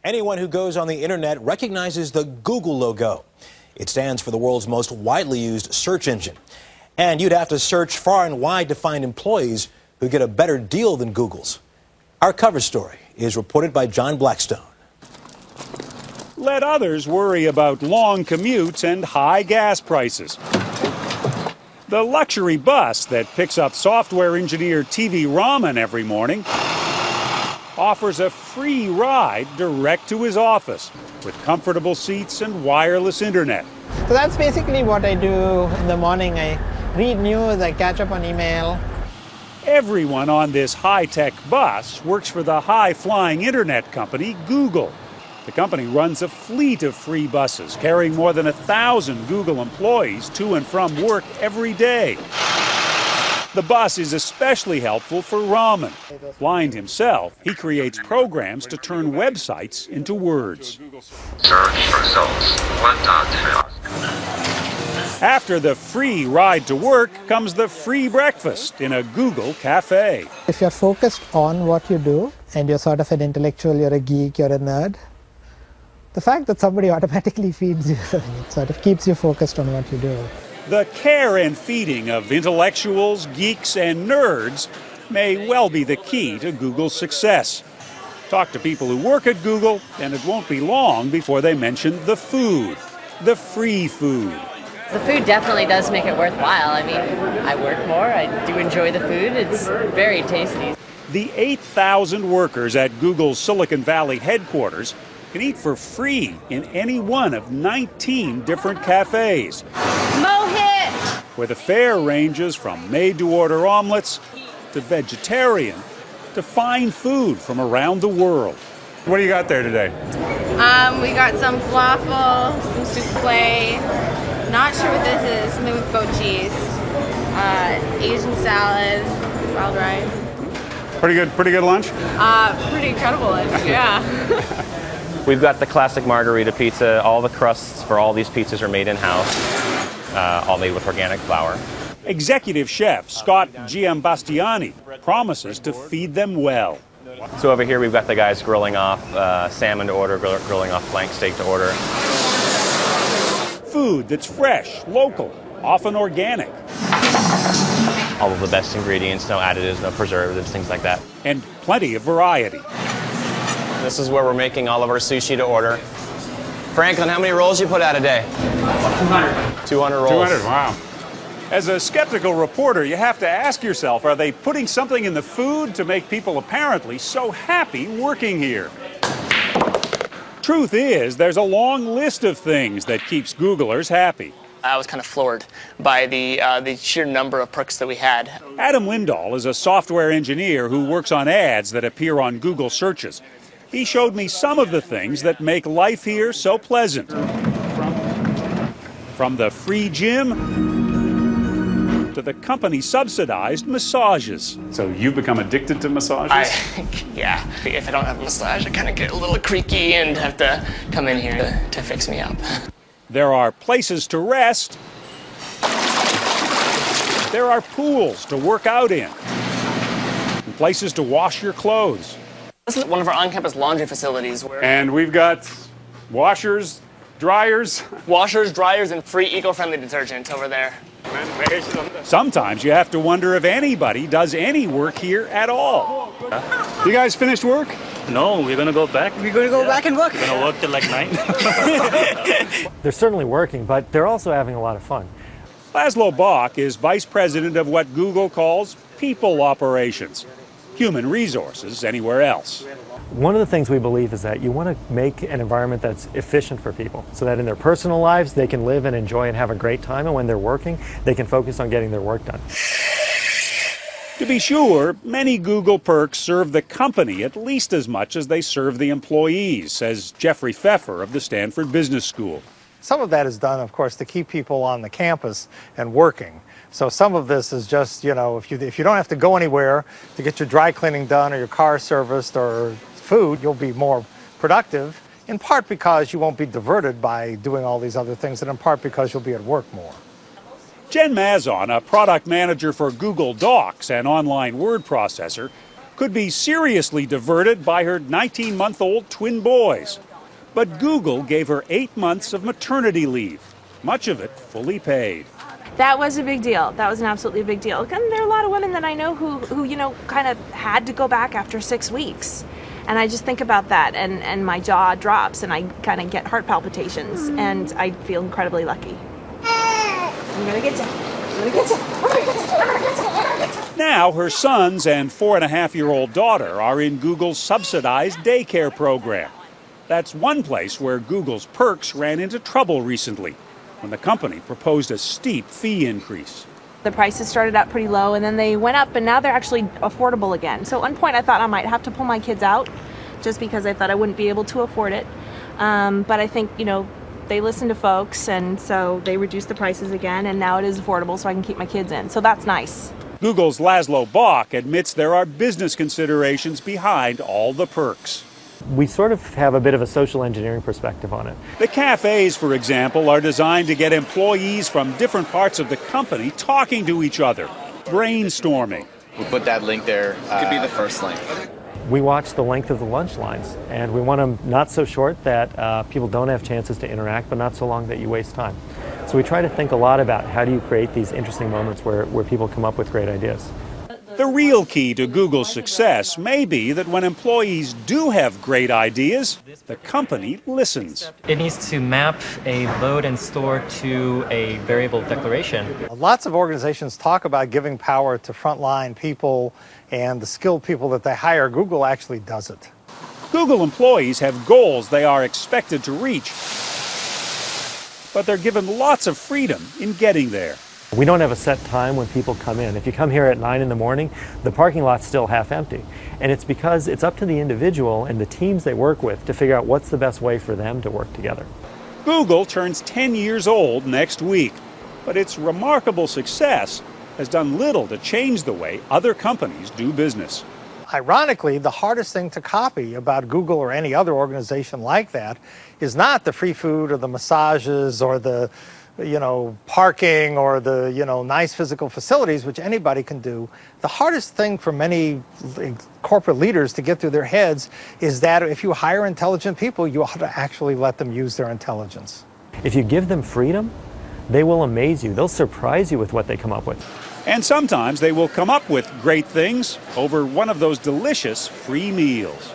Anyone who goes on the internet recognizes the Google logo. It stands for the world's most widely used search engine. And you'd have to search far and wide to find employees who get a better deal than Google's. Our cover story is reported by John Blackstone. Let others worry about long commutes and high gas prices. The luxury bus that picks up software engineer TV Raman every morning offers a free ride direct to his office with comfortable seats and wireless internet. So that's basically what I do in the morning. I read news, I catch up on email. Everyone on this high-tech bus works for the high-flying internet company Google. The company runs a fleet of free buses carrying more than 1,000 Google employees to and from work every day. The bus is especially helpful for Raman. Blind himself, he creates programs to turn websites into words. Search results 1.2. After the free ride to work comes the free breakfast in a Google cafe. If you're focused on what you do and you're sort of an intellectual, you're a geek, you're a nerd, the fact that somebody automatically feeds you, it sort of keeps you focused on what you do. The care and feeding of intellectuals, geeks, and nerds may well be the key to Google's success. Talk to people who work at Google, and it won't be long before they mention the food, the free food. The food definitely does make it worthwhile. I mean, I work more, I do enjoy the food, it's very tasty. The 8,000 workers at Google's Silicon Valley headquarters can eat for free in any one of 19 different cafes, where the fare ranges from made-to-order omelets to vegetarian to fine food from around the world. What do you got there today? We got some falafel, some souffle. Not sure what this is. Something with goat cheese. Asian salad, wild rice. Pretty good lunch? Pretty incredible lunch, yeah. We've got the classic margarita pizza. All the crusts for all these pizzas are made in-house, all made with organic flour. Executive chef Scott Giambastiani promises to feed them well. So over here we've got the guys grilling off salmon to order, grilling off flank steak to order. Food that's fresh, local, often organic. All of the best ingredients, no additives, no preservatives, things like that. And plenty of variety. This is where we're making all of our sushi to order. Franklin, how many rolls you put out a day? 200. 200 rolls. 200, wow. As a skeptical reporter, you have to ask yourself, are they putting something in the food to make people apparently so happy working here? Truth is, there's a long list of things that keeps Googlers happy. I was kind of floored by the sheer number of perks that we had. Adam Lindahl is a software engineer who works on ads that appear on Google searches. He showed me some of the things that make life here so pleasant. From the free gym to the company-subsidized massages. So you've become addicted to massages? Yeah. If I don't have a massage, I kind of get a little creaky and have to come in here to fix me up. There are places to rest. There are pools to work out in. And places to wash your clothes. This is one of our on-campus laundry facilities. And we've got washers, dryers. Washers, dryers, and free eco-friendly detergent over there. Sometimes you have to wonder if anybody does any work here at all. You guys finished work? No, we're going to go back. We're going to go back and work. We're going to work till like 9. They're certainly working, but they're also having a lot of fun. Laszlo Bach is vice president of what Google calls people operations. Human resources anywhere else. One of the things we believe is that you want to make an environment that's efficient for people so that in their personal lives they can live and enjoy and have a great time, and when they're working they can focus on getting their work done. To be sure, many Google perks serve the company at least as much as they serve the employees, says Jeffrey Pfeffer of the Stanford Business School. Some of that is done, of course, to keep people on the campus and working. So some of this is just, you know, if you don't have to go anywhere to get your dry cleaning done or your car serviced or food, you'll be more productive, in part because you won't be diverted by doing all these other things, and in part because you'll be at work more. Jen Mazon, a product manager for Google Docs, an online word processor, could be seriously diverted by her 19-month-old twin boys. But Google gave her 8 months of maternity leave, much of it fully paid. That was a big deal. That was an absolutely big deal. And there are a lot of women that I know who you know, kind of had to go back after 6 weeks. And I just think about that, and my jaw drops, and I kind of get heart palpitations, and I feel incredibly lucky. I'm gonna get you. I'm gonna get you. I'm gonna get you. I'm gonna get you. I'm gonna get you. Now her sons and 4.5-year-old daughter are in Google's subsidized daycare program. That's one place where Google's perks ran into trouble recently, when the company proposed a steep fee increase. The prices started out pretty low, and then they went up, and now they're actually affordable again. So at one point I thought I might have to pull my kids out, just because I thought I wouldn't be able to afford it. But I think, you know, they listened to folks, and so they reduced the prices again, and now it is affordable, so I can keep my kids in. So that's nice. Google's Laszlo Bock admits there are business considerations behind all the perks. We sort of have a bit of a social engineering perspective on it. The cafes, for example, are designed to get employees from different parts of the company talking to each other, brainstorming. We'll put that link there. Could be the first link. We watch the length of the lunch lines, and we want them not so short that people don't have chances to interact, but not so long that you waste time. So we try to think a lot about how do you create these interesting moments where people come up with great ideas. The real key to Google's success may be that when employees do have great ideas, the company listens. It needs to map a load and store to a variable declaration. Lots of organizations talk about giving power to frontline people and the skilled people that they hire. Google actually does it. Google employees have goals they are expected to reach, but they're given lots of freedom in getting there. We don't have a set time when people come in. If you come here at 9 in the morning, the parking lot's still half empty. And it's because it's up to the individual and the teams they work with to figure out what's the best way for them to work together. Google turns 10 years old next week, but its remarkable success has done little to change the way other companies do business. Ironically, the hardest thing to copy about Google or any other organization like that is not the free food or the massages or the parking or the, nice physical facilities, which anybody can do. The hardest thing for many corporate leaders to get through their heads is that if you hire intelligent people, you ought to actually let them use their intelligence. If you give them freedom, they will amaze you. They'll surprise you with what they come up with. And sometimes they will come up with great things over one of those delicious free meals.